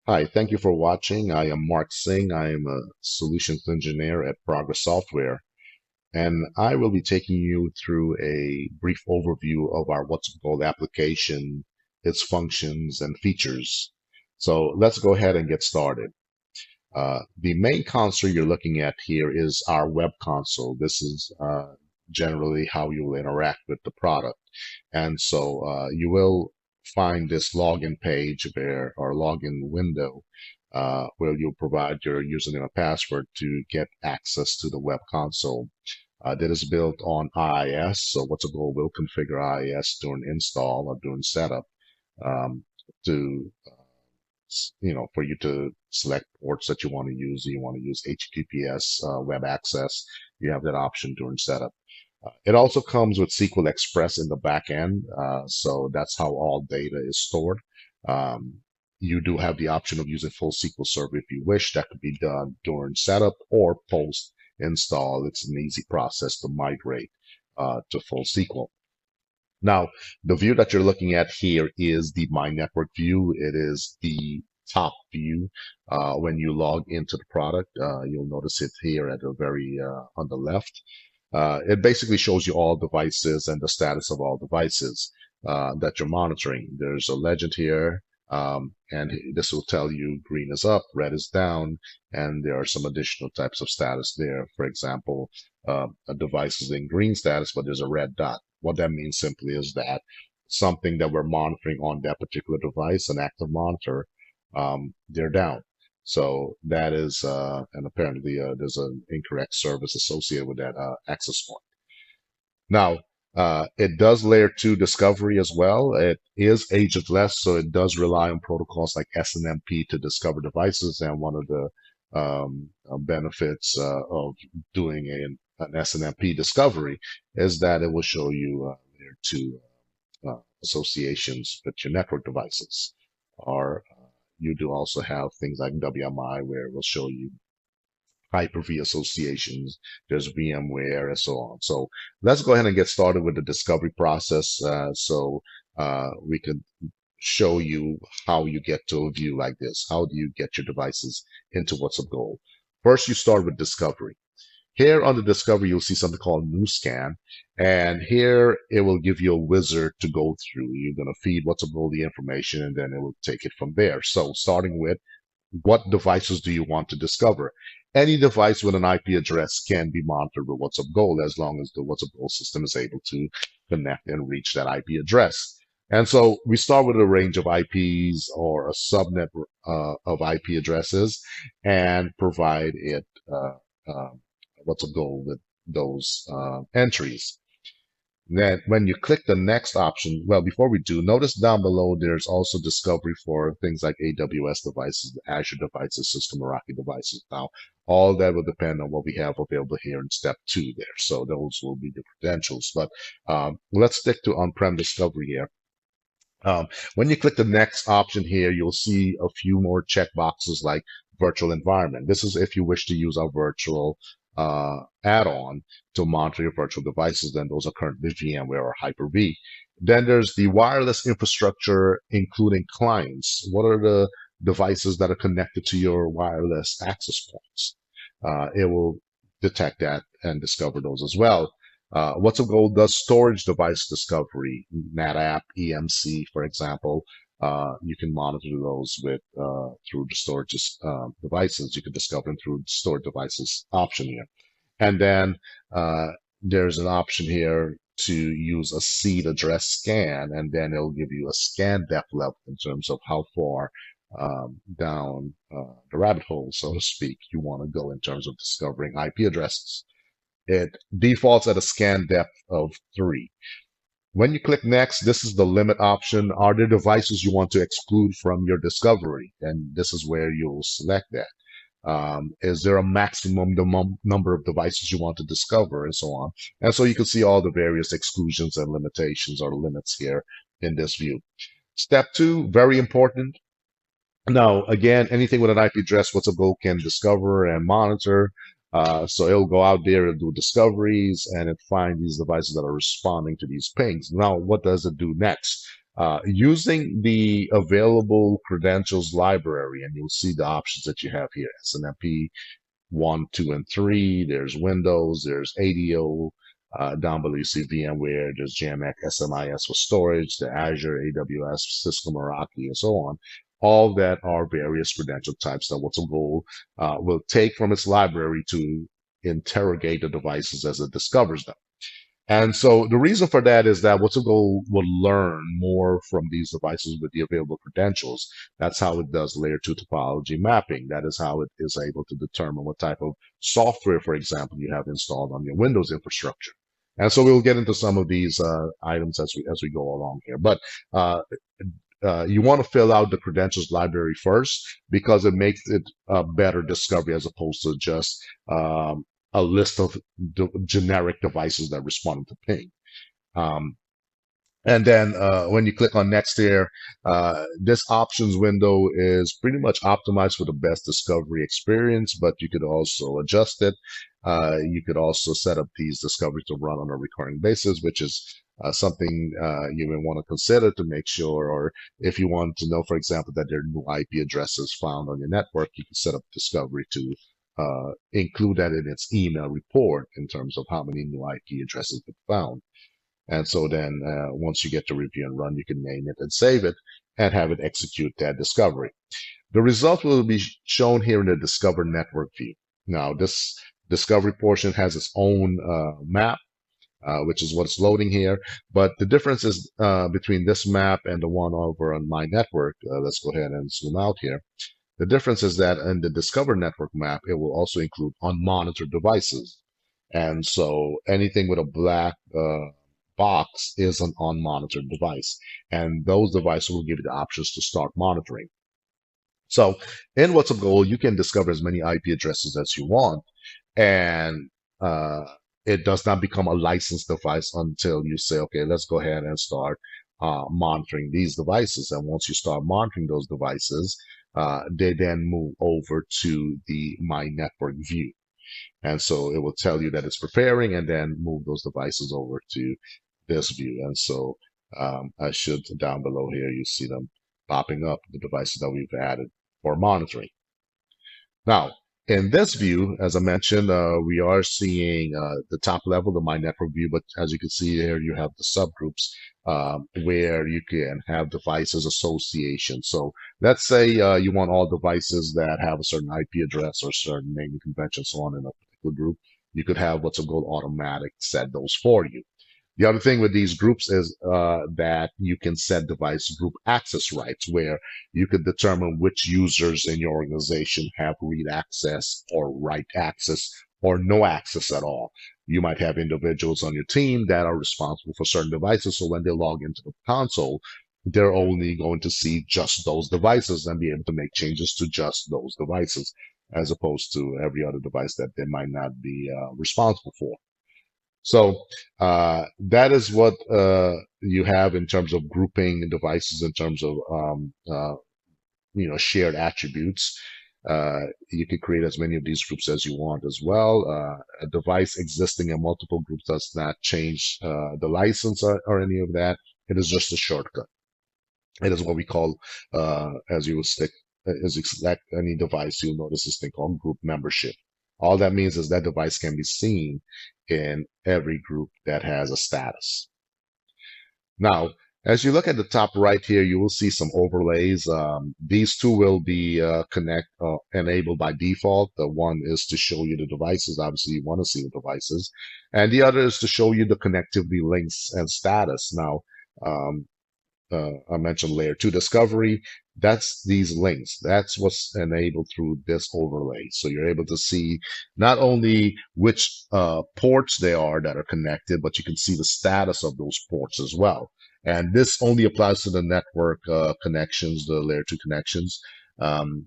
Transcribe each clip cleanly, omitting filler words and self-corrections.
Hi, thank you for watching. I am Mark Singh. I am a solutions engineer at Progress Software, and I will be taking you through a brief overview of our What's Called application, its functions and features. So let's go ahead and get started. The main console you're looking at here is our web console. This is generally how you will interact with the product. And so you will find this login page where, or login window, where you'll provide your username and password to get access to the web console. That is built on IIS. So what's a goal will configure IIS during install or during setup to for you to select ports that you want to use. You want to use HTTPS web access. You have that option during setup. It also comes with SQL Express in the back end, so that's how all data is stored. Um, you do have the option of using full SQL Server if you wish. That could be done during setup or post install. It's an easy process to migrate to full SQL. Now, the view that you're looking at here is the My Network view. It is the top view when you log into the product. You'll notice it here at the very on the left. It basically shows you all devices and the status of all devices that you're monitoring. There's a legend here, and this will tell you green is up, red is down, and there are some additional types of status there. For example, a device is in green status, but there's a red dot. What that means simply is that something that we're monitoring on that particular device, an active monitor, they're down. So that is, and apparently there's an incorrect service associated with that access point. Now, it does layer 2 discovery as well. It is agentless, so it does rely on protocols like SNMP to discover devices. And one of the benefits of doing an SNMP discovery is that it will show you layer 2 associations with your network devices. Or you do also have things like WMI where it will show you Hyper-V associations, there's VMware, and so on. So let's go ahead and get started with the discovery process we could show you how you get to a view like this. How do you get your devices into what's of goal? First, you start with discovery. Here on the discovery, you'll see something called new scan. And here it will give you a wizard to go through. You're going to feed what's of goal the information, and then it will take it from there. So starting with what devices do you want to discover? Any device with an IP address can be monitored with what's of goal as long as the what's of goal system is able to connect and reach that IP address. And so we start with a range of IPs or a subnet of IP addresses and provide it what's of goal with those entries. Then when you click the next option, well, before we do, notice down below there's also discovery for things like AWS devices, Azure devices, System Meraki devices. Now, all that will depend on what we have available here in step 2 there. So those will be the credentials. But let's stick to on-prem discovery here. When you click the next option here, you'll see a few more checkboxes like virtual environment. This is if you wish to use our virtual add-on to monitor your virtual devices, then those are currently VMware or Hyper-V. Then there's the wireless infrastructure, including clients. What are the devices that are connected to your wireless access points? It will detect that and discover those as well. What's of goal does storage device discovery, NetApp, EMC, for example. You can monitor those with through the storage devices. You can discover them through the storage devices option here. And then there's an option here to use a seed address scan, and then it'll give you a scan depth level in terms of how far down the rabbit hole, so to speak, you want to go in terms of discovering IP addresses. It defaults at a scan depth of 3. When you click next, this is the limit option. Are there devices you want to exclude from your discovery? And this is where you'll select that. Is there a maximum number of devices you want to discover, and so on? And so you can see all the various exclusions and limitations or limits here in this view. Step 2, very important. Now, again, anything with an IP address, what's a goal can discover and monitor. So it'll go out there and do discoveries and it find these devices that are responding to these pings. Now, what does it do next? using the available credentials library, and you'll see the options that you have here: SNMP 1, 2, and 3. There's Windows, there's ADO. Down below, you see VMware, there's JMX, SMIS for storage, the Azure, AWS, Cisco, Meraki, and so on. All that are various credential types that What's Goal will take from its library to interrogate the devices as it discovers them. And so the reason for that is that What's Go will learn more from these devices with the available credentials. That's how it does layer two topology mapping. That is how it is able to determine what type of software, for example, you have installed on your Windows infrastructure. And so we'll get into some of these items as we go along here. But uh, you want to fill out the credentials library first because it makes it a better discovery as opposed to just a list of generic devices that respond to ping. Um, and then when you click on next here, this options window is pretty much optimized for the best discovery experience, but you could also adjust it. You could also set up these discoveries to run on a recurring basis, which is something you may want to consider to make sure, or if you want to know, for example, that there are new IP addresses found on your network, you can set up discovery to include that in its email report in terms of how many new IP addresses have been found. And so then once you get to review and run, you can name it and save it and have it execute that discovery. The result will be shown here in the Discover Network view. Now, this discovery portion has its own map, which is what's loading here. But the difference is between this map and the one over on my network. Let's go ahead and zoom out here. The difference is that in the Discover Network map, it will also include unmonitored devices. And so anything with a black box is an unmonitored device. And those devices will give you the options to start monitoring. So in What's Up Goal, you can discover as many IP addresses as you want. And it does not become a licensed device until you say, okay, let's go ahead and start monitoring these devices. And once you start monitoring those devices, they then move over to the My Network view. And so it will tell you that it's preparing and then move those devices over to this view. And so I should, down below here, you see them popping up, the devices that we've added for monitoring. Now, in this view, as I mentioned, we are seeing the top level, the My Network view, but as you can see here, you have the subgroups where you can have devices association. So let's say you want all devices that have a certain IP address or certain naming convention, so on in a particular group. You could have What's Up Goal automatic set those for you. The other thing with these groups is that you can set device group access rights, where you could determine which users in your organization have read access or write access or no access at all. You might have individuals on your team that are responsible for certain devices, so when they log into the console, they're only going to see just those devices and be able to make changes to just those devices, as opposed to every other device that they might not be responsible for. So that is what you have in terms of grouping devices, in terms of shared attributes. You can create as many of these groups as you want as well. A device existing in multiple groups does not change the license or any of that. It is just a shortcut. It is what we call, as you would stick, as you select any device, you'll notice this thing called group membership. All that means is that device can be seen in every group that has a status. Now, as you look at the top right here, you will see some overlays. These two will be enabled by default. The one is to show you the devices. Obviously, you want to see the devices. And the other is to show you the connectivity links and status. Now, I mentioned layer 2 discovery. That's these links. That's what's enabled through this overlay. So you're able to see not only which ports they are that are connected, but you can see the status of those ports as well. And this only applies to the network connections, the layer 2 connections. You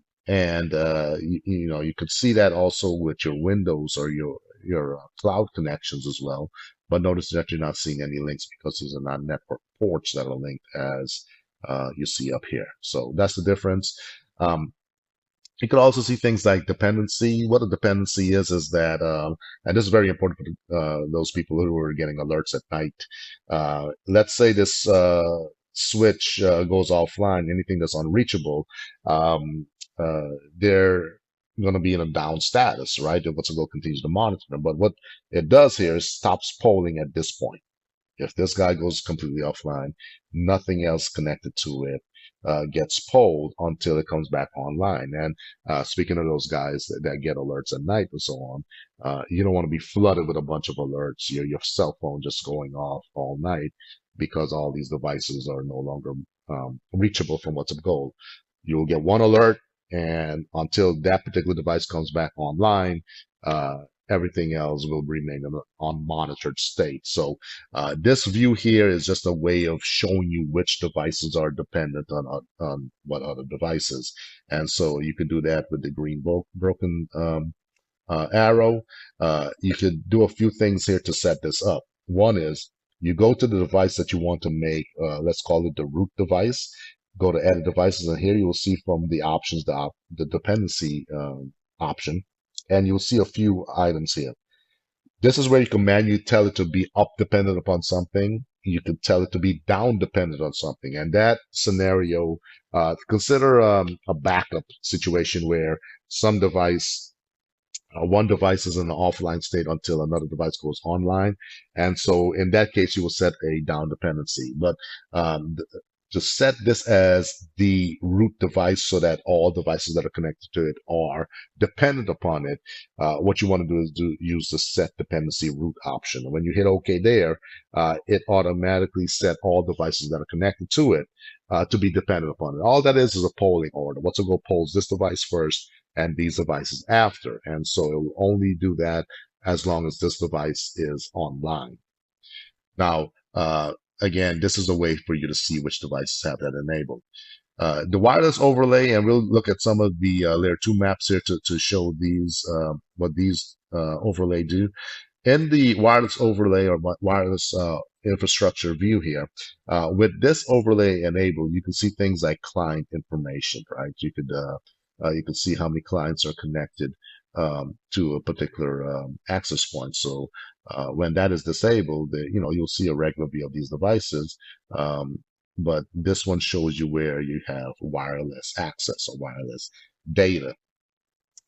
could see that also with your Windows or your cloud connections as well. But notice that you're not seeing any links because these are not network ports that are linked as you see up here. So that's the difference. You could also see things like dependency. What a dependency is that, and this is very important for those people who are getting alerts at night. Let's say this switch goes offline, anything that's unreachable, um, they're going to be in a down status, right? And what's going to continue to monitor them. But what it does here is stops polling at this point. If this guy goes completely offline, nothing else connected to it gets polled until it comes back online. And speaking of those guys that get alerts at night and so on, you don't want to be flooded with a bunch of alerts, your cell phone just going off all night because all these devices are no longer reachable from WhatsApp Gold. You'll get one alert, and until that particular device comes back online, uh, everything else will remain in an unmonitored state. So this view here is just a way of showing you which devices are dependent on what other devices. And so you could do that with the green broken arrow. You could do a few things here to set this up. One is you go to the device that you want to make, let's call it the root device. Go to edit devices, and here you will see from the options the dependency option, and you'll see a few items here. This is where you can manually tell it to be up dependent upon something. You can tell it to be down dependent on something. And that scenario, consider a backup situation where some device, one device is in an offline state until another device goes online. And so in that case, you will set a down dependency. But um, to set this as the root device so that all devices that are connected to it are dependent upon it, what you want to do is use the set dependency root option. When you hit OK there, it automatically set all devices that are connected to it to be dependent upon it. All that is a polling order. What's it go polls this device first and these devices after. And so it will only do that as long as this device is online. Now, again, this is a way for you to see which devices have that enabled. The wireless overlay, and we'll look at some of the layer 2 maps here to show these what these overlay do. In the wireless overlay or wireless infrastructure view here, with this overlay enabled, you can see things like client information, right? You can see how many clients are connected to a particular access point. So when that is disabled, you'll see a regular view of these devices. But this one shows you where you have wireless access or wireless data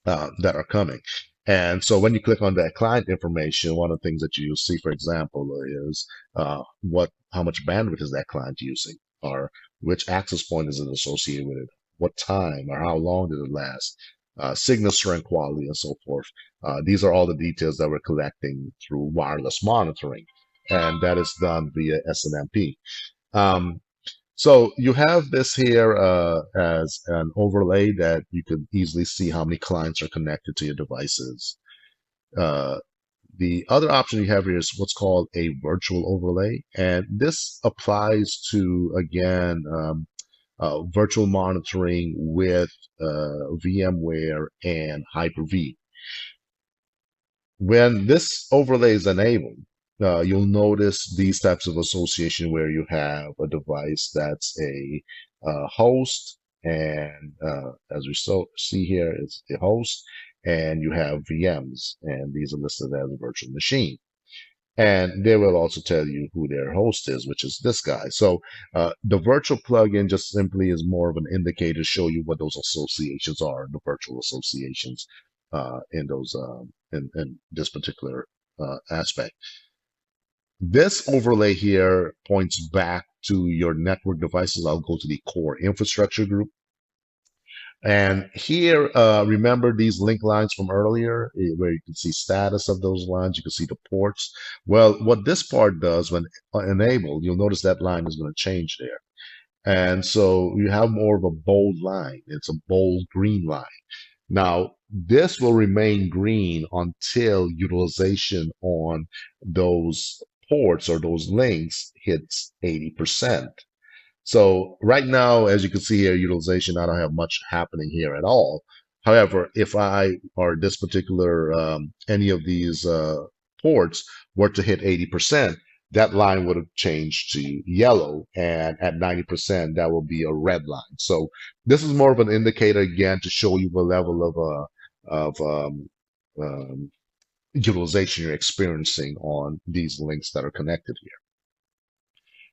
that are coming. And so when you click on that client information, one of the things that you'll see, for example, is how much bandwidth is that client using, or which access point is it associated with it, what time or how long did it last, signal strength quality, and so forth. These are all the details that we're collecting through wireless monitoring, and that is done via SNMP. So you have this here as an overlay that you could easily see how many clients are connected to your devices. The other option you have here is what's called a virtual overlay, and this applies to, again, virtual monitoring with VMware and Hyper-V. When this overlay is enabled, you'll notice these types of association where you have a device that's a host, and as we see here, it's a host, and you have VMs, and these are listed as a virtual machine. And they will also tell you who their host is, which is this guy. So the virtual plugin just simply is more of an indicator to show you what those associations are, the virtual associations in those in this particular aspect. This overlay here points back to your network devices. I'll go to the core infrastructure group. And here, remember these link lines from earlier where you can see status of those lines, you can see the ports. Well, what this part does when enabled, you'll notice that line is going to change there. And so you have more of a bold line. It's a bold green line. Now, this will remain green until utilization on those ports or those links hits 80%. So right now, as you can see here, utilization, I don't have much happening here at all. However, if I or this particular, any of these ports were to hit 80%, that line would have changed to yellow. And at 90%, that will be a red line. So this is more of an indicator, again, to show you the level of utilization you're experiencing on these links that are connected here.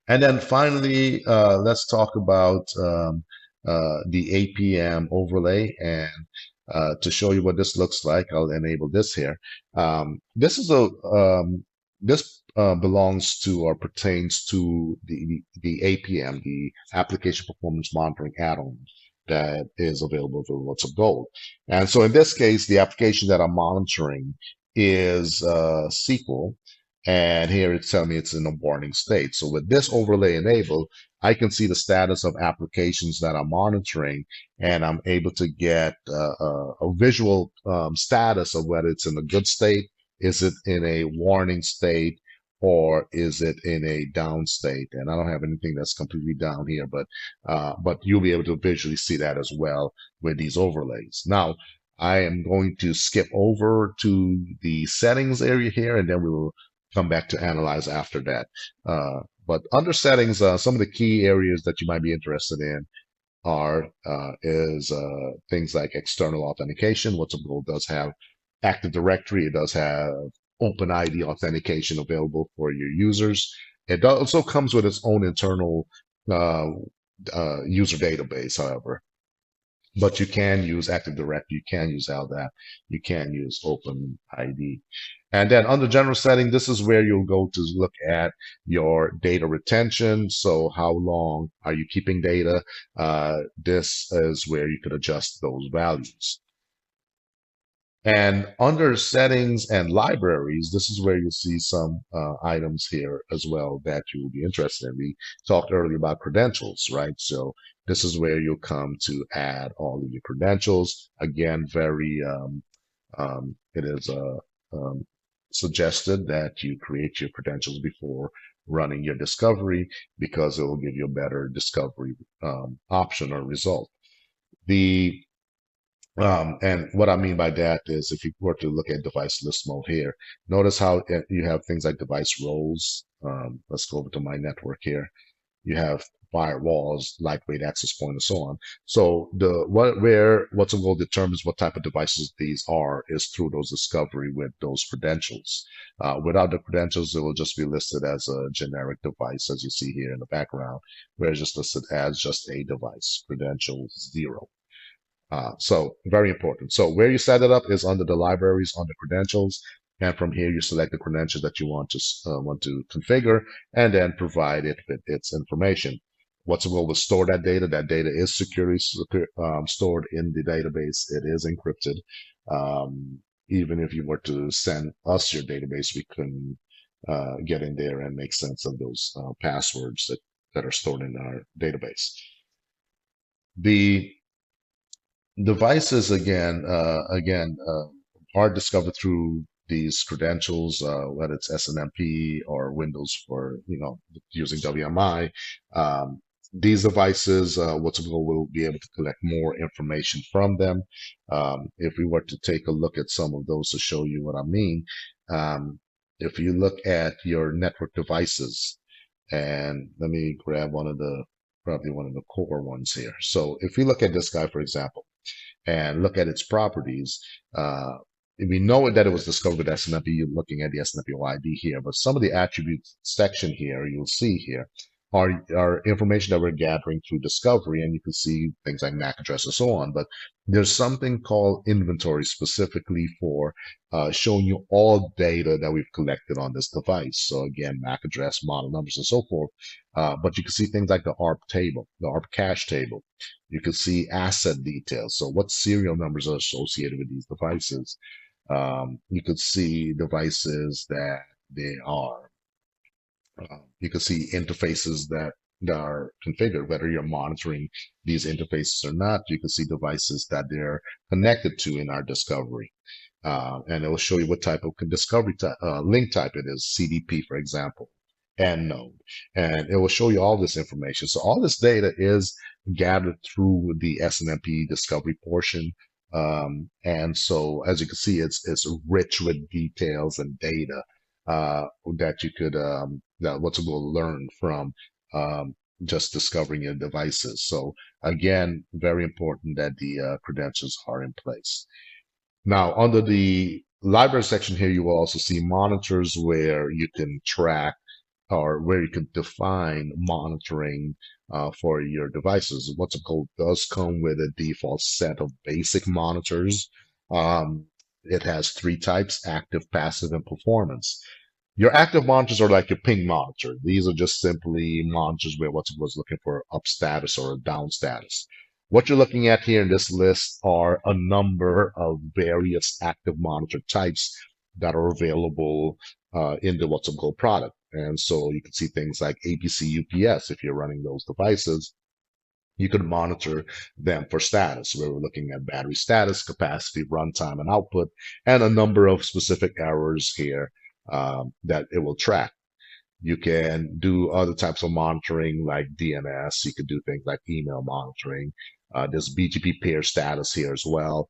And then finally, let's talk about the APM overlay. And to show you what this looks like, I'll enable this here. This belongs to or pertains to the APM, the Application Performance Monitoring add-on that is available for What's Up Gold. And so in this case, the application that I'm monitoring is SQL. And here it's telling me it's in a warning state. So with this overlay enabled, I can see the status of applications that I'm monitoring, and I'm able to get a visual status of whether it's in a good state, is it in a warning state, or is it in a down state. And I don't have anything that's completely down here, but you'll be able to visually see that as well with these overlays. Now, I am going to skip over to the settings area here, and then we will come back to analyze after that. But under settings, some of the key areas that you might be interested in are is things like external authentication. What's Up Gold does have Active Directory. It does have OpenID authentication available for your users. It also comes with its own internal uh, user database, however. But you can use Active Directory, you can use LDAP, you can use OpenID. And then under general setting, this is where you'll go to look at your data retention. So how long are you keeping data? This is where you could adjust those values. And under settings and libraries, this is where you'll see some items here as well that you will be interested in. We talked earlier about credentials, right? So this is where you'll come to add all of your credentials. Again, it is um, suggested that you create your credentials before running your discovery because it will give you a better discovery option or result. The and what I mean by that is if you were to look at device list mode here, notice how you have things like device roles. Let's go over to my network here. You have firewalls, lightweight access point, and so on. So where What's Up Gold determines what type of devices these are is through those discovery with those credentials. Without the credentials, it will just be listed as a generic device, as you see here in the background, where it's just listed as just a device, credential 0. So very important. So where you set it up is under the libraries, under credentials, and from here you select the credentials that you want to configure, and then provide it with its information. What's Up Gold will store that data. That data is securely stored in the database. It is encrypted. Even if you were to send us your database, we can get in there and make sense of those passwords that are stored in our database. The devices are discovered through these credentials, whether it's SNMP or Windows for using WMI. These devices, What's Up Gold will be able to collect more information from them. If we were to take a look at some of those to show you what I mean, if you look at your network devices, and let me grab probably one of the core ones here. So if we look at this guy, for example, and look at its properties, we know that it was discovered with SNMP. You're looking at the SNMP ID here, but some of the attributes section here, you'll see here, are information that we're gathering through discovery, and you can see things like MAC address and so on. But there's something called inventory specifically for showing you all data that we've collected on this device. So again, MAC address, model numbers, and so forth. But you can see things like the ARP table, the ARP cache table. You can see asset details. So what serial numbers are associated with these devices? You could see devices that they are. You can see interfaces that are configured, whether you're monitoring these interfaces or not. You can see devices that they're connected to in our discovery. And it will show you what type of discovery link type it is, CDP, for example, and node. And it will show you all this information. So all this data is gathered through the SNMP discovery portion. And so as you can see, it's rich with details and data that you could that What's Up Gold learn from just discovering your devices. So again, very important that the credentials are in place. Now, under the library section here, you will also see monitors where you can track or where you can define monitoring for your devices. What's it called does come with a default set of basic monitors. Um, it has three types: active, passive, and performance. Your active monitors are like your ping monitor. These are just simply monitors where what's was looking for up status or a down status. What you're looking at here in this list are a number of various active monitor types that are available in the what's called product. And so you can see things like APC UPS if you're running those devices. You can monitor them for status, where we're looking at battery status, capacity, runtime, and output, and a number of specific errors here that it will track. You can do other types of monitoring like DNS. You could do things like email monitoring. There's BGP pair status here as well.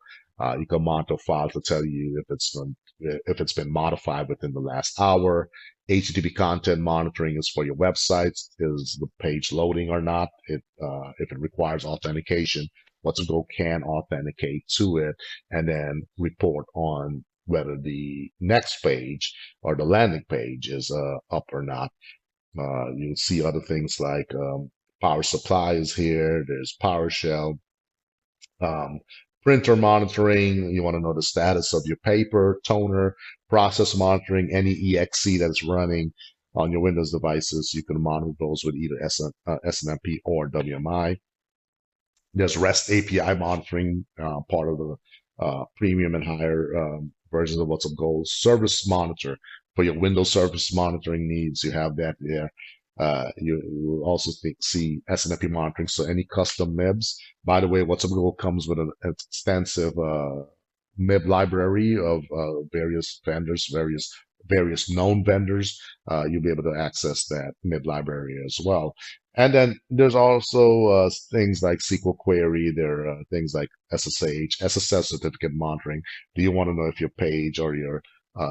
You can monitor files to tell you if it's been modified within the last hour. HTTP content monitoring is for your websites. Is the page loading or not? If it requires authentication, what's Go can authenticate to it and then report on whether the next page or the landing page is up or not. You'll see other things like power supply is here. There's PowerShell. Um, Printer monitoring, you want to know the status of your paper, toner, process monitoring, any EXE that's running on your Windows devices. You can monitor those with either SNMP or WMI. There's REST API monitoring, part of the premium and higher versions of what's up Go. Service monitor for your Windows service monitoring needs. You have that there. You will also see SNMP monitoring. So any custom MIBs. By the way, what's up Go comes with an extensive MIB library of various vendors, various known vendors. You'll be able to access that MIB library as well. And then there's also things like SQL query. There are things like SSH, SSL certificate monitoring. Do you want to know if your page or your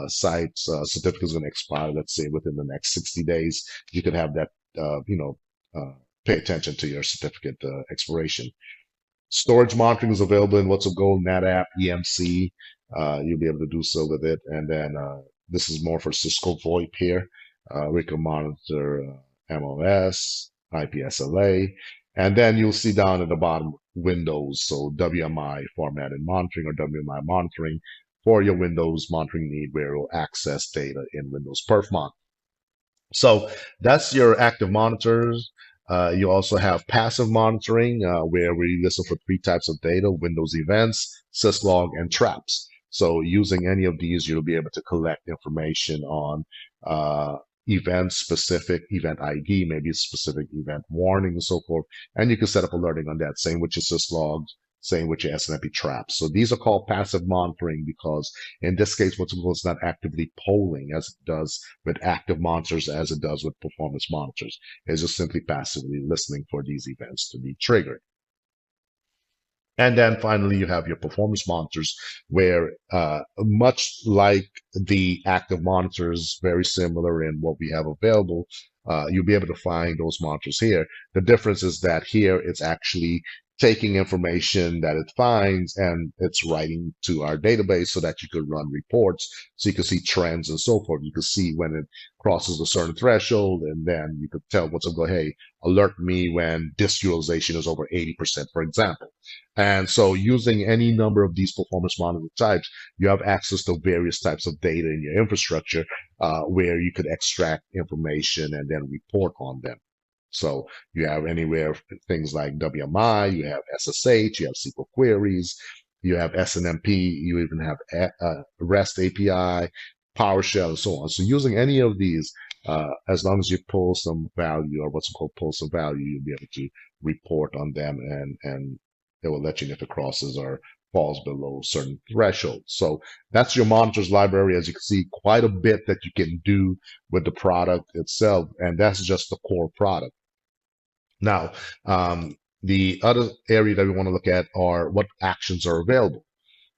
site's certificate is going to expire, let's say within the next 60 days? You could have that, pay attention to your certificate expiration. Storage monitoring is available in What's Up Go, NetApp, EMC. You'll be able to do so with it. And then this is more for Cisco VoIP here. We can monitor MOS, IPSLA, and then you'll see down at the bottom Windows, so WMI formatted monitoring or WMI monitoring for your Windows monitoring need, where it will access data in Windows Perfmon. So that's your active monitors. You also have passive monitoring, where we listen for three types of data: Windows events, syslog, and traps. So using any of these, you'll be able to collect information on event-specific event ID, maybe a specific event warning and so forth. And you can set up alerting on that. Same with your syslogs, same with your SNMP traps. So these are called passive monitoring because in this case, what's it's not actively polling as it does with active monitors, as it does with performance monitors. It's just simply passively listening for these events to be triggered. And then finally, you have your performance monitors, where much like the active monitors, very similar in what we have available, you'll be able to find those monitors here. The difference is that here it's actually taking information that it finds and it's writing to our database so that you could run reports, so you can see trends and so forth. You can see when it crosses a certain threshold, and then you could tell what's up, go, hey, alert me when disk utilization is over 80%, for example. And so using any number of these performance monitor types, you have access to various types of data in your infrastructure where you could extract information and then report on them. So you have anywhere things like WMI, you have SSH, you have SQL queries, you have SNMP, you even have REST API, PowerShell, and so on. So using any of these, as long as you pull some value, or what's called pull some value, you'll be able to report on them, and it will let you know if it crosses or falls below certain thresholds. So that's your monitors library. As you can see, quite a bit that you can do with the product itself, and that's just the core product. Now, the other area that we want to look at are what actions are available.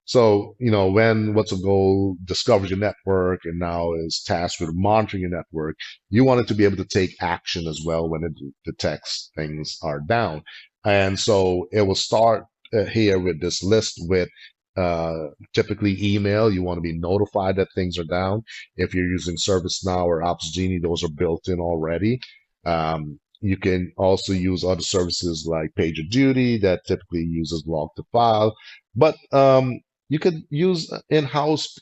So, when What's Up Go discovers your network and now is tasked with monitoring your network, you want it to be able to take action as well when it detects things are down. And so it will start here with this list with typically email. You want to be notified that things are down. If you're using ServiceNow or OpsGenie, those are built in already. You can also use other services like PagerDuty that typically uses log to file. But you could use in-house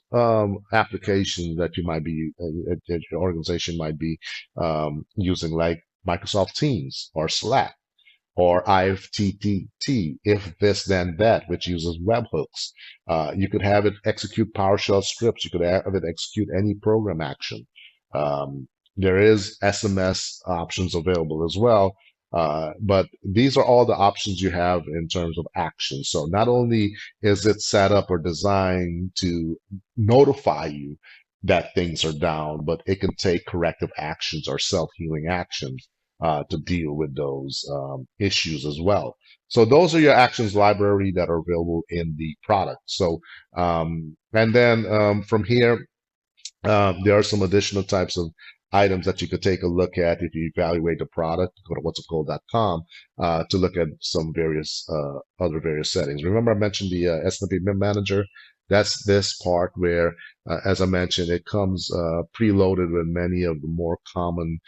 applications that you might be that your organization might be using, like Microsoft Teams or Slack or IFTTT, if this then that, which uses webhooks. You could have it execute PowerShell scripts. You could have it execute any program action. Um, there is SMS options available as well. But these are all the options you have in terms of action. So not only is it set up or designed to notify you that things are down, but it can take corrective actions or self-healing actions to deal with those issues as well. So those are your actions library that are available in the product. So and then from here, there are some additional types of items that you could take a look at if you evaluate the product. Go to whatsupgold.com to look at some various other various settings. Remember, I mentioned the S&P MIM Manager. That's this part where, as I mentioned, it comes preloaded with many of the more common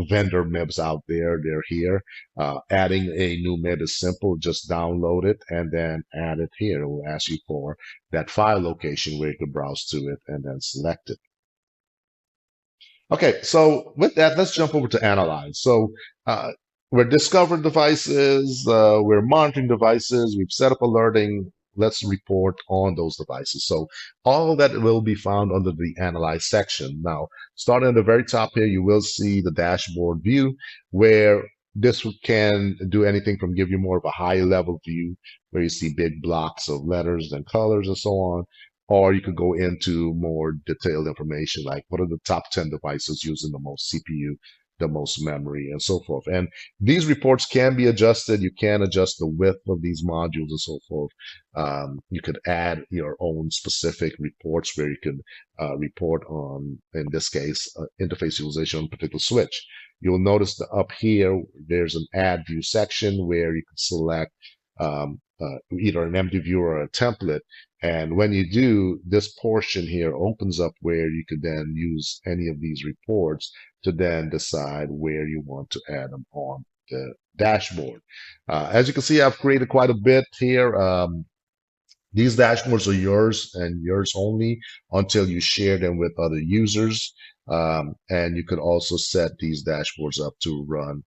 vendor MIBs out there. They're here. Adding a new MIB is simple. Just download it and then add it here. It will ask you for that file location where you can browse to it and then select it. Okay, so with that, let's jump over to analyze. So we're discovering devices, we're monitoring devices, we've set up alerting. Let's report on those devices. So all of that will be found under the analyze section. Now, starting at the very top here, you will see the dashboard view, where this can do anything from give you more of a high level view where you see big blocks of letters and colors and so on, or you could go into more detailed information like what are the top 10 devices using the most CPU, the most memory, and so forth. And these reports can be adjusted. You can adjust the width of these modules and so forth. You could add your own specific reports where you could report on, in this case, interface utilization on a particular switch. You'll notice that up here, there's an add view section where you can select either an empty view or a template. And when you do, this portion here opens up where you could then use any of these reports to then decide where you want to add them on the dashboard. As you can see, I've created quite a bit here. These dashboards are yours and yours only until you share them with other users. And you could also set these dashboards up to run,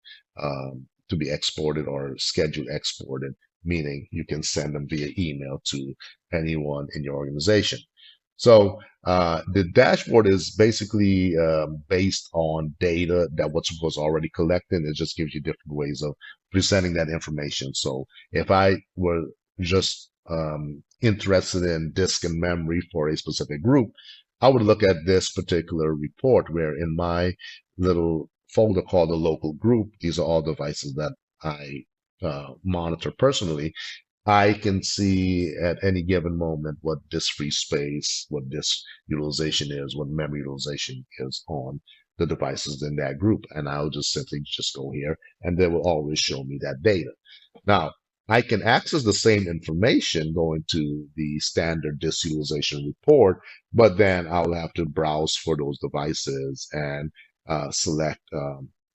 to be exported or scheduled exported, meaning you can send them via email to anyone in your organization. So the dashboard is basically based on data that was already collected. It just gives you different ways of presenting that information. So if I were just interested in disk and memory for a specific group, I would look at this particular report where in my little folder called the local group, these are all devices that I monitor personally. I can see at any given moment what disk free space, what disk utilization is, what memory utilization is on the devices in that group. And I'll just simply just go here and they will always show me that data. Now, I can access the same information going to the standard disk utilization report, but then I'll have to browse for those devices and select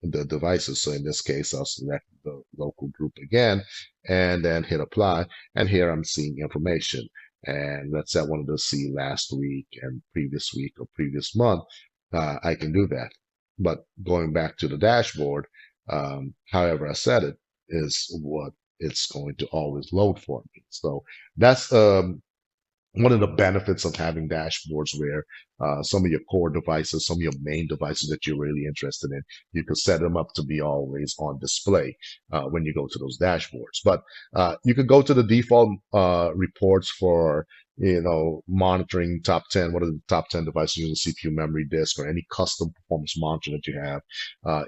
the devices. So in this case, I'll select the local group again and then hit apply. And here I'm seeing information. And let's say I wanted to see last week and previous week or previous month, I can do that. But going back to the dashboard, however I set it is what it's going to always load for me. So that's one of the benefits of having dashboards where some of your core devices, some of your main devices that you're really interested in, you can set them up to be always on display when you go to those dashboards. But you could go to the default reports for, monitoring top 10, what are the top 10 devices using CPU, memory, disk, or any custom performance monitor that you have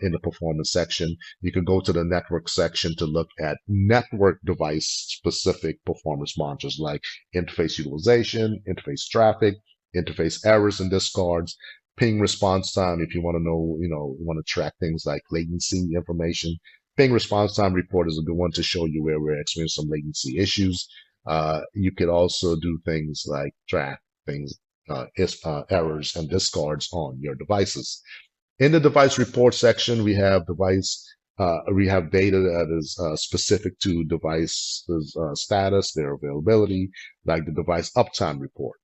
in the performance section. You can go to the network section to look at network device specific performance monitors like interface utilization, interface traffic, interface errors and discards, ping response time. If you want to know, you want to track things like latency information, ping response time report is a good one to show you where we're experiencing some latency issues. You could also do things like track things, errors and discards on your devices. In the device report section, we have data that is specific to devices status, their availability, like the device uptime report.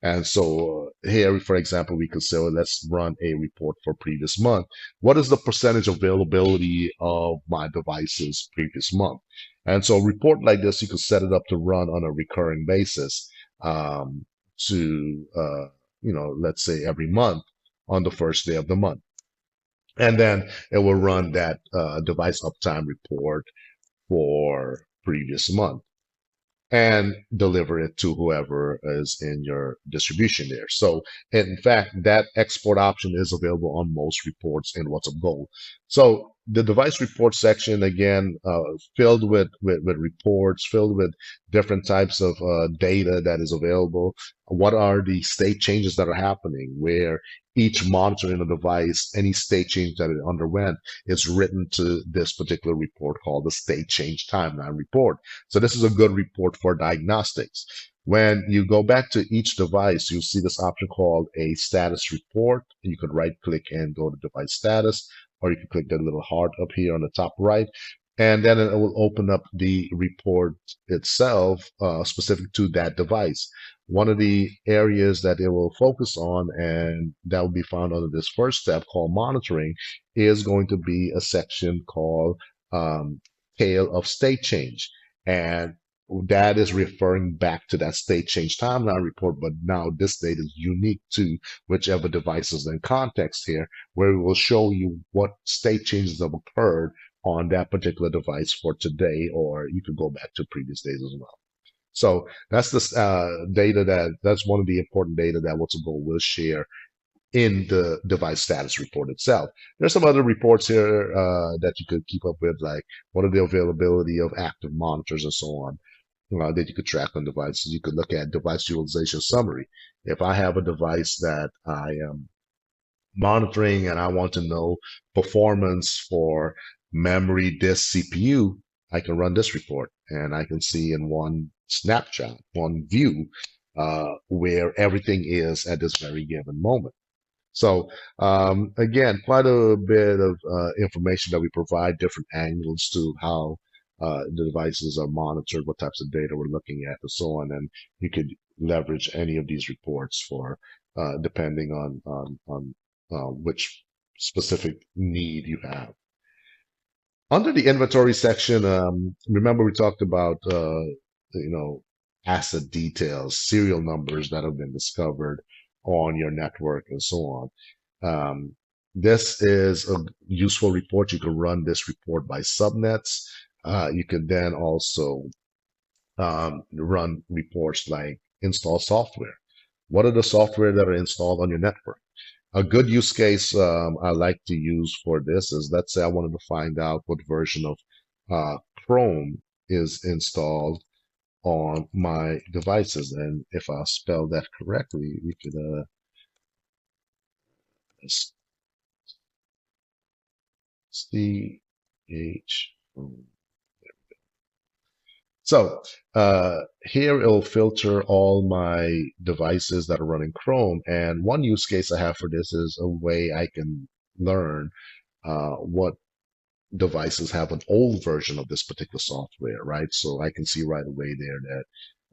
And so here, for example, we could say, well, let's run a report for previous month. What is the percentage availability of my devices previous month? And so a report like this, you could set it up to run on a recurring basis um, to, let's say every month on the first day of the month. And then it will run that device uptime report for previous month and deliver it to whoever is in your distribution there. So in fact, that export option is available on most reports in WhatsUp Gold. So the device report section, again, filled with reports, filled with different types of data that is available. What are the state changes that are happening, where each monitoring a device, any state change that it underwent is written to this particular report called the state change timeline report. So this is a good report for diagnostics. When you go back to each device, you'll see this option called a status report. You could right click and go to device status, or you can click that little heart up here on the top right. And then it will open up the report itself specific to that device. One of the areas that it will focus on, and that will be found under this first step called monitoring, is going to be a section called tail of state change. And that is referring back to that state change timeline report, but now this data is unique to whichever device is in context here, where it will show you what state changes have occurred on that particular device for today, or you could go back to previous days as well. So that's the that's one of the important data that WhatsUp Gold will share in the device status report itself. There's some other reports here that you could keep up with, like what are the availability of active monitors and so on, that you could track on devices. You could look at device utilization summary. If I have a device that I am monitoring and I want to know performance for memory, disk, CPU, I can run this report and I can see in one snapshot, one view, where everything is at this very given moment. So again, quite a bit of information that we provide, different angles to how the devices are monitored, what types of data we're looking at, and so on. And you could leverage any of these reports for depending on which specific need you have. Under the inventory section, remember we talked about you know asset details, serial numbers that have been discovered on your network, and so on. This is a useful report. You can run this report by subnets. You can then also run reports like install software. What are the software that are installed on your network? A good use case I like to use for this is, let's say I wanted to find out what version of Chrome is installed on my devices. And if I spell that correctly, we could CH. So here it'll filter all my devices that are running Chrome. And one use case I have for this is a way I can learn what devices have an old version of this particular software, right? So I can see right away there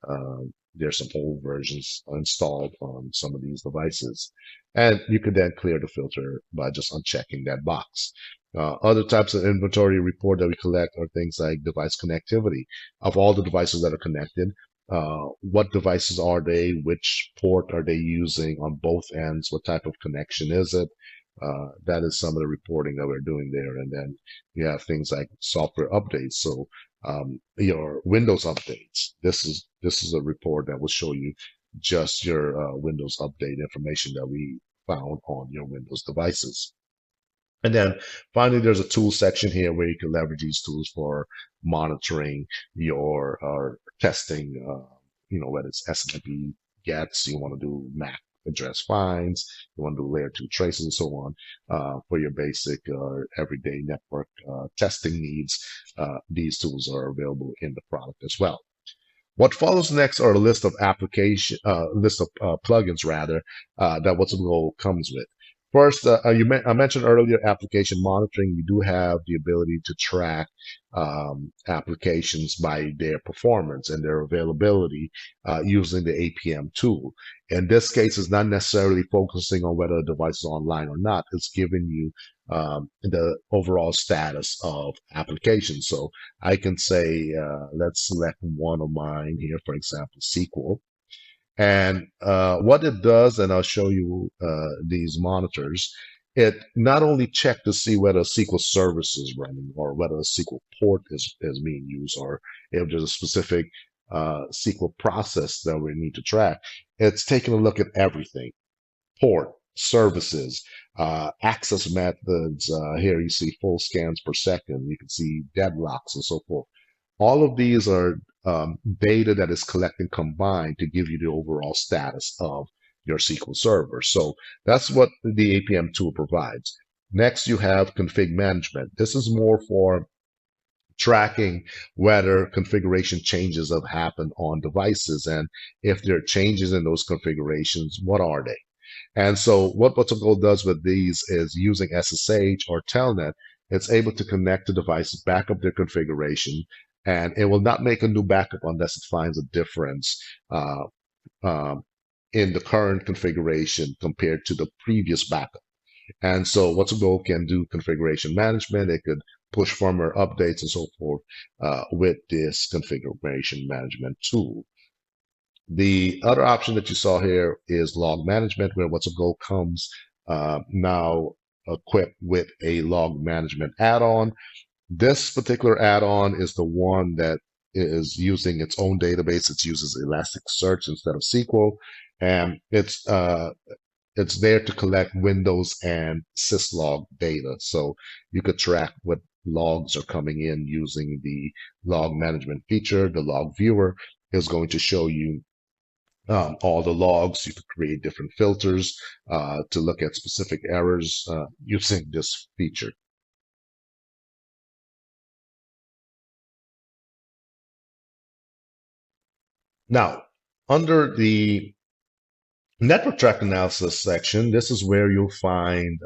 that there's some old versions installed on some of these devices. And you can then clear the filter by just unchecking that box. Other types of inventory report that we collect are things like device connectivity. Of all the devices that are connected, what devices are they? Which port are they using on both ends? What type of connection is it? That is some of the reporting that we're doing there. And then you have things like software updates. So your Windows updates. This is a report that will show you just your Windows update information that we found on your Windows devices. And then finally, there's a tool section here where you can leverage these tools for monitoring your testing, whether it's SNMP gets, you want to do MAC address finds, you want to do layer 2 traces and so on for your basic everyday network testing needs. These tools are available in the product as well. What follows next are a list of plugins rather, that WhatsUp comes with. First, I mentioned earlier application monitoring. You do have the ability to track applications by their performance and their availability using the APM tool. In this case, it's not necessarily focusing on whether a device is online or not. It's giving you the overall status of applications. So I can say, let's select one of mine here, for example, SQL. And what it does, and I'll show you these monitors, it not only checks to see whether a SQL service is running or whether a SQL port is being used or if there's a specific SQL process that we need to track, it's taking a look at everything: port, services, access methods. Here you see full scans per second. You can see deadlocks and so forth. All of these are data that is collected combined to give you the overall status of your SQL server. So that's what the APM tool provides. Next, you have config management. This is more for tracking whether configuration changes have happened on devices, and if there are changes in those configurations, what are they? And so what WhatsUp does with these is using SSH or Telnet, it's able to connect the devices, back up their configuration, and it will not make a new backup unless it finds a difference uh, um, in the current configuration compared to the previous backup. And so WhatsUp can do configuration management. It could push firmware updates and so forth with this configuration management tool. The other option that you saw here is log management, where WhatsUp comes now equipped with a log management add-on. This particular add-on is the one that is using its own database. It uses Elasticsearch instead of SQL, and it's there to collect Windows and syslog data. So you could track what logs are coming in using the log management feature. The log viewer is going to show you all the logs. You could create different filters to look at specific errors using this feature. Now, under the network track analysis section, this is where you'll find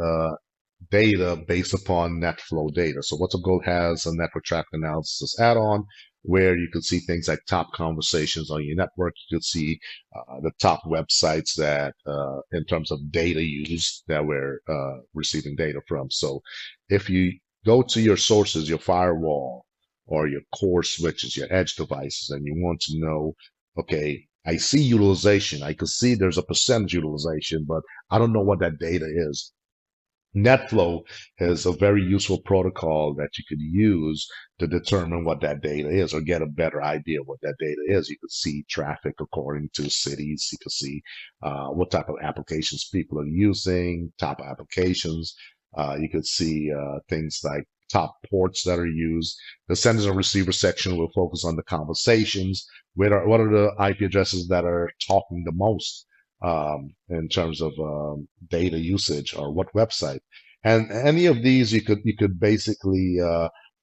data based upon NetFlow data. So WhatsUp has a network track analysis add-on where you can see things like top conversations on your network. You can see the top websites that, in terms of data used, that we're receiving data from. So if you go to your sources, your firewall, or your core switches, your edge devices, and you want to know, okay, I see utilization. I can see there's a percentage utilization, but I don't know what that data is. NetFlow is a very useful protocol that you could use to determine what that data is or get a better idea of what that data is. You could see traffic according to cities. You could see what type of applications people are using, top applications. You could see things like top ports that are used. The senders and receiver section will focus on the conversations. What are the IP addresses that are talking the most in terms of data usage, or what website? And any of these you could basically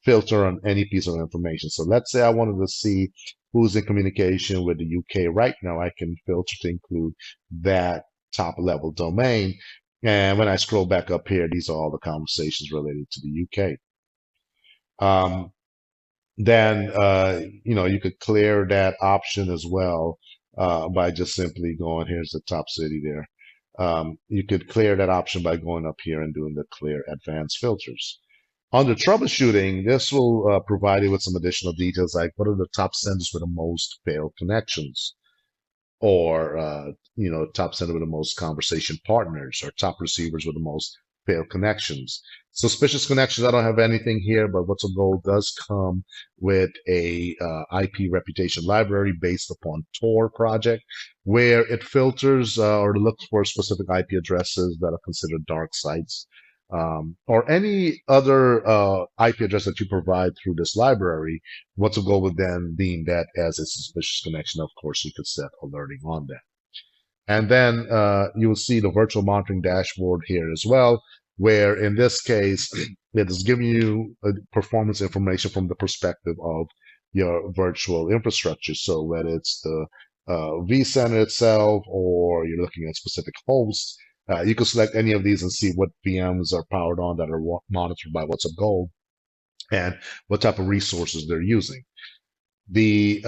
filter on any piece of information. So let's say I wanted to see who's in communication with the UK right now. I can filter to include that top level domain. And when I scroll back up here, these are all the conversations related to the UK. Then you could clear that option as well by just simply going, here's the top city there. You could clear that option by going up here and doing the clear advanced filters. Under troubleshooting, this will provide you with some additional details like what are the top senders with the most failed connections, or top sender with the most conversation partners, or top receivers with the most failed connections. Suspicious connections, I don't have anything here, but WhatsUp does come with a IP reputation library based upon Tor project, where it filters or looks for specific IP addresses that are considered dark sites, or any other IP address that you provide through this library. WhatsUp would then deem that as a suspicious connection. Of course, you could set alerting on that. And then you will see the virtual monitoring dashboard here as well, where in this case, it is giving you performance information from the perspective of your virtual infrastructure. So whether it's the vCenter itself, or you're looking at specific hosts, you can select any of these and see what VMs are powered on that are monitored by WhatsUp Gold and what type of resources they're using. The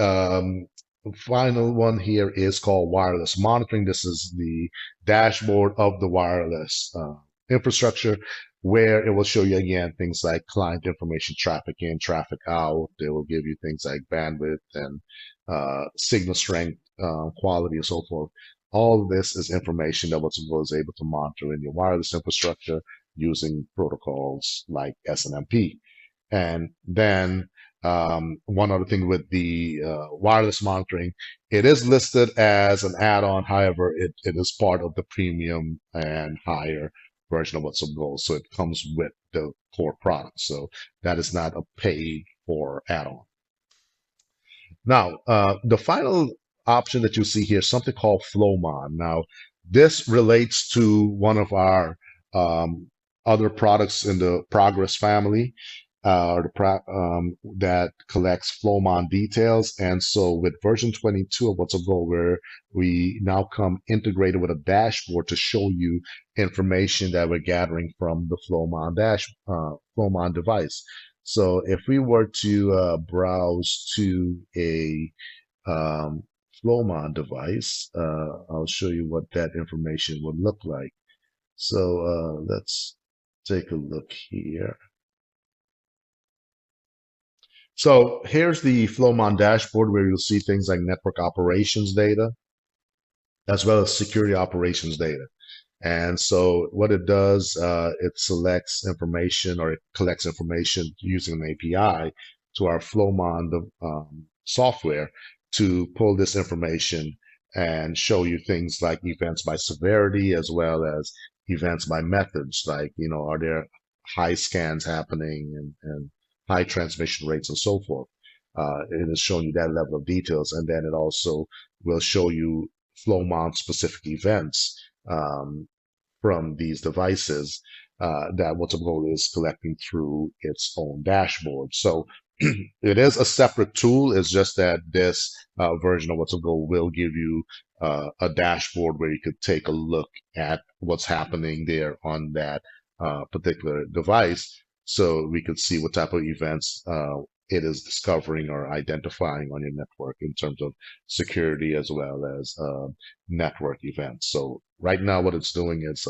final one here is called wireless monitoring. This is the dashboard of the wireless infrastructure, where it will show you again things like client information, traffic in, traffic out. They will give you things like bandwidth and signal strength, quality, and so forth. All of this is information that WhatsApp is able to monitor in your wireless infrastructure using protocols like SNMP. And then one other thing with the wireless monitoring, it is listed as an add-on. However, it is part of the premium and higher version of WhatsUp Gold. So it comes with the core product. So that is not a paid for add-on. Now, the final option that you see here is something called Flowmon. Now, this relates to one of our other products in the Progress family, that collects Flowmon details. And so with version 22 of WhatsUp Gold, where we now come integrated with a dashboard to show you information that we're gathering from the Flowmon device. So if we were to browse to a Flowmon device, I'll show you what that information would look like. So let's take a look here. So here's the Flowmon dashboard, where you'll see things like network operations data, as well as security operations data. And so what it does, it selects information, or it collects information using an API to our Flowmon software to pull this information and show you things like events by severity, as well as events by methods, like, are there high scans happening and high transmission rates and so forth. It is showing you that level of details. And then it also will show you Flowmon specific events from these devices that WhatsUp Gold is collecting through its own dashboard. So it is a separate tool. It's just that this version of WhatsUp Gold will give you a dashboard where you could take a look at what's happening there on that particular device, so we could see what type of events it is discovering or identifying on your network in terms of security, as well as network events. So right now what it's doing is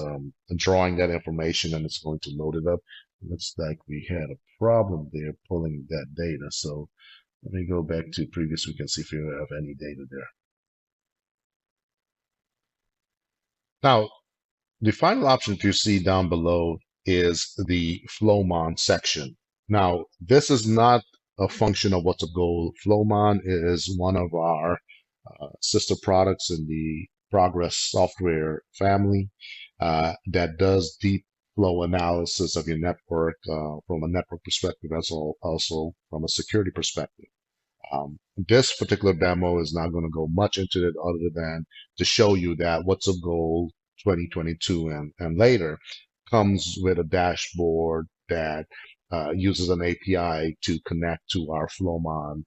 drawing that information, and it's going to load it up. It looks like we had a problem there pulling that data. So let me go back to previous. We can see if we have any data there. Now, the final option that you see down below is the Flowmon section. Now, this is not a function of WhatsUp Gold. Flowmon is one of our sister products in the Progress software family that does deep flow analysis of your network from a network perspective, as also from a security perspective. This particular demo is not going to go much into it, other than to show you that WhatsUp Gold 2022 and later comes with a dashboard that uses an API to connect to our Flowmon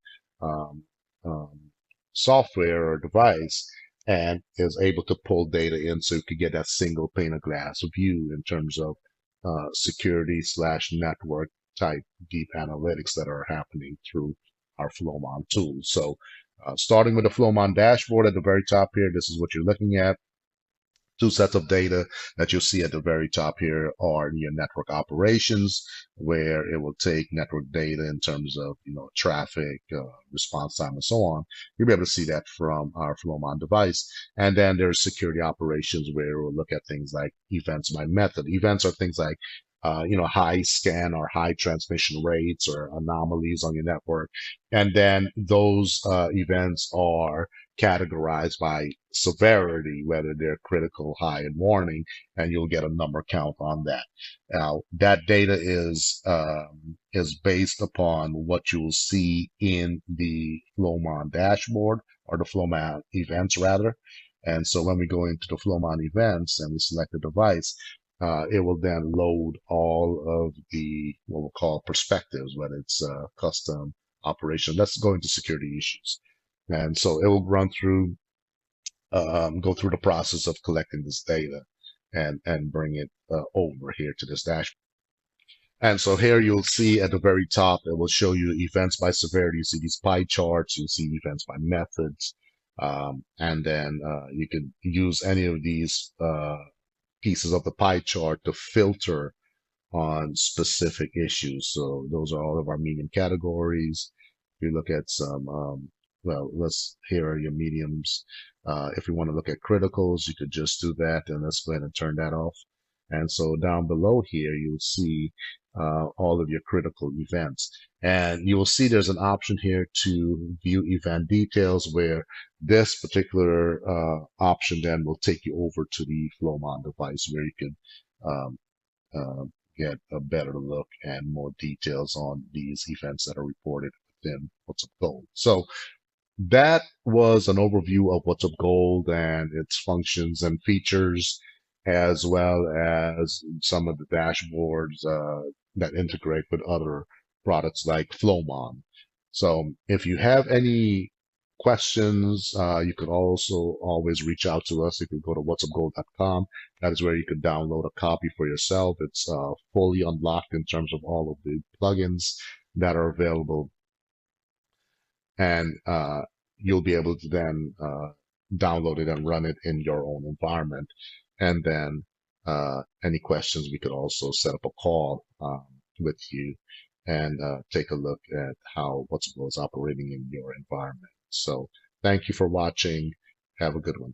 software or device, and is able to pull data in, so you could get that single pane of glass view in terms of security / network type deep analytics that are happening through our Flowmon tool. So starting with the Flowmon dashboard at the very top here, this is what you're looking at. Two sets of data that you'll see at the very top here are your network operations, where it will take network data in terms of traffic, response time, and so on. You'll be able to see that from our Flowmon device. And then there's security operations, where we'll look at things like events by method. Events are things like high scan or high transmission rates or anomalies on your network. And then those events are categorized by severity, whether they're critical, high, and warning, and you'll get a number count on that. Now, that data is based upon what you'll see in the Flowmon dashboard, or the Flowmon events rather. And so when we go into the Flowmon events and we select the device, it will then load all of the what we'll call perspectives, whether it's custom operation. Let's go into security issues. And so it will go through the process of collecting this data and bring it over here to this dashboard. And so here you'll see at the very top, it will show you events by severity. You see these pie charts, you'll see events by methods. And then you can use any of these pieces of the pie chart to filter on specific issues. So those are all of our medium categories. If you look at some, here are your mediums. If you want to look at criticals, you could just do that, and let's go ahead and turn that off. And so down below here, you'll see all of your critical events. And you will see there's an option here to view event details, where this particular option then will take you over to the Flowmon device, where you can uh, get a better look and more details on these events that are reported within What's Up Gold. So that was an overview of What's Up Gold and its functions and features, as well as some of the dashboards that integrate with other products like Flowmon. So if you have any questions, you could also always reach out to us. If you go to whatsupgold.com, that is where you can download a copy for yourself. It's fully unlocked in terms of all of the plugins that are available. And you'll be able to then download it and run it in your own environment. And then any questions, we could also set up a call with you and take a look at how What's Up Gold is operating in your environment. So thank you for watching. Have a good one.